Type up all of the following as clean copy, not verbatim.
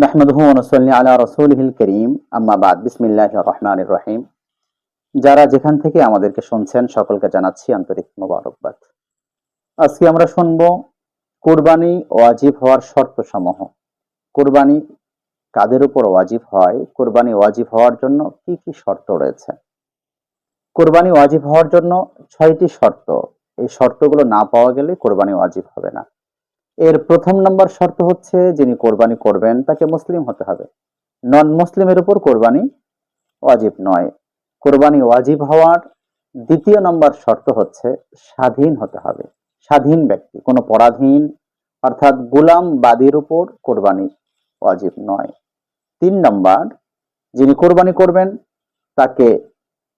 নাহমাদুহু ওয়া নুসাল্লি আলা রাসূলিহিল কারীম আম্মা বাদ বিসমিল্লাহির রহমানির রহিম। যারা যেখান থেকে আমাদেরকে শুনছেন সকলকে জানাচ্ছি আন্তরিক মোবারকবাদ। আজকে আমরা শুনবো কুরবানি ওয়াজিব হওয়ার শর্তসমূহ। কুরবানি কাদের উপর ওয়াজিব হয়, কুরবানি ওয়াজিব হওয়ার জন্য কি কি শর্ত রয়েছে। কুরবানি ওয়াজিব হওয়ার জন্য 6টি শর্ত। এই শর্তগুলো না পাওয়া গেলে কুরবানি ওয়াজিব হবে না। এর প্রথম নম্বর শর্ত হচ্ছে যিনি কোরবানি করবেন তাকে মুসলিম হতে হবে। নন মুসলিমের উপর কোরবানি ওয়াজিব নয়। কোরবানি ওয়াজিব হওয়ার দ্বিতীয় নম্বর শর্ত হচ্ছে স্বাধীন হতে হবে। স্বাধীন ব্যক্তি, কোনো পরাধীন অর্থাৎ গোলাম বাদীর উপর কোরবানি ওয়াজিব নয়। 3 নম্বর, যিনি কোরবানি করবেন তাকে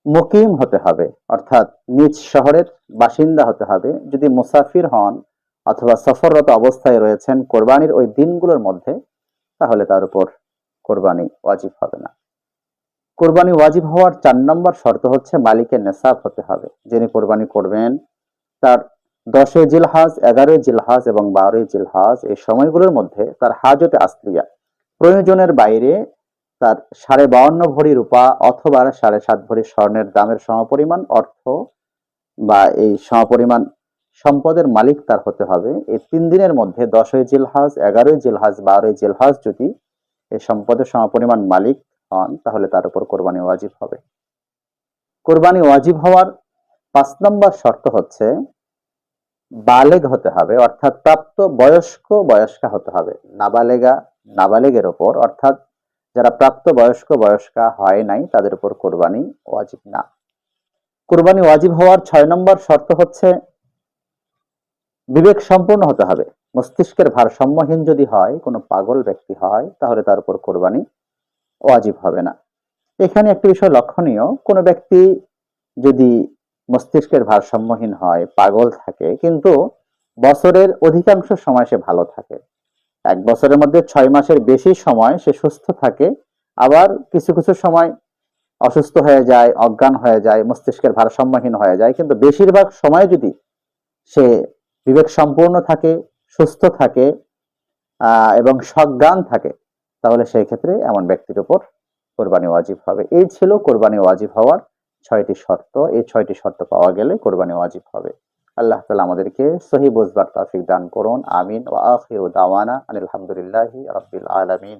মুকিম হতে হবে, অর্থাৎ নিজ শহরের বাসিন্দা হতে হবে। যদি মুসাফির হন অথবা সফররত অবস্থায় রয়েছেন কোরবানির ওই দিনগুলোর মধ্যে, তাহলে তার উপর কোরবানি ওয়াজিব হবে না। কোরবানি ওয়াজিব হওয়ার 4 নম্বর শর্ত হচ্ছে মালিকের নেসাব হতে হবে। যিনি কোরবানি করবেন তার 10 জিলহজ, 11 জিলহজ এবং 12 জিলহজ এই সময়গুলোর মধ্যে তার হাজতে আসলিয়া, প্রয়োজনের বাইরে তার 52.5 ভরি রূপা অথবা 7.5 ভরি স্বর্ণের দামের সমপরিমাণ অর্থ বা এই সমপরিমাণ সম্পদের মালিক তার হতে হবে। এই 3 দিনের মধ্যে 10 জিলহজ, 11 জিলহজ, 12 জিলহজ যদি এই সম্পদের সমপরিমাণ মালিক হন, তাহলে তার উপর কোরবানি ওয়াজিব হবে। কোরবানি ওয়াজিব হওয়ার 5 নম্বর শর্ত হচ্ছে বালেগ হতে হবে, অর্থাৎ প্রাপ্ত বয়স্ক বয়স্কা হতে হবে। নাবালেগা নাবালেগের ওপর, অর্থাৎ যারা প্রাপ্ত বয়স্ক বয়স্কা হয় নাই তাদের উপর কোরবানি ওয়াজিব না। কোরবানি ওয়াজিব হওয়ার 6 নম্বর শর্ত হচ্ছে বিবেক সম্পন্ন হতে হবে। মস্তিষ্কের ভারসাম্যহীন যদি হয়, কোনো পাগল ব্যক্তি হয়, তাহলে তার উপর কোরবানি ওয়াজিব হবে না। এখানে একটি বিষয় লক্ষণীয়, কোনো ব্যক্তি যদি মস্তিষ্কের ভারসাম্যহীন হয়, পাগল থাকে, কিন্তু বছরের অধিকাংশ সময় সে ভালো থাকে, 1 বছরের মধ্যে 6 মাসের বেশি সময় সে সুস্থ থাকে, আবার কিছু কিছু সময় অসুস্থ হয়ে যায়, অজ্ঞান হয়ে যায়, মস্তিষ্কের ভারসাম্যহীন হয়ে যায়, কিন্তু বেশিরভাগ সময় যদি সে বিবেক সম্পূর্ণ থাকে, সুস্থ থাকে এবং সজ্ঞান থাকে, তাহলে সেই ক্ষেত্রে এমন ব্যক্তির উপর কোরবানি ওয়াজিব হবে। এই ছিল কোরবানি ওয়াজিব হওয়ার 6টি শর্ত। এই 6টি শর্ত পাওয়া গেলে কোরবানি ওয়াজিব হবে। আল্লাহ তাআলা আমাদেরকে সহি বুঝবার তৌফিক দান করুন। আমিন। ওয়া আখিরু দাওয়ানা আনিল হামদুলিল্লাহি রাব্বিল আলামিন।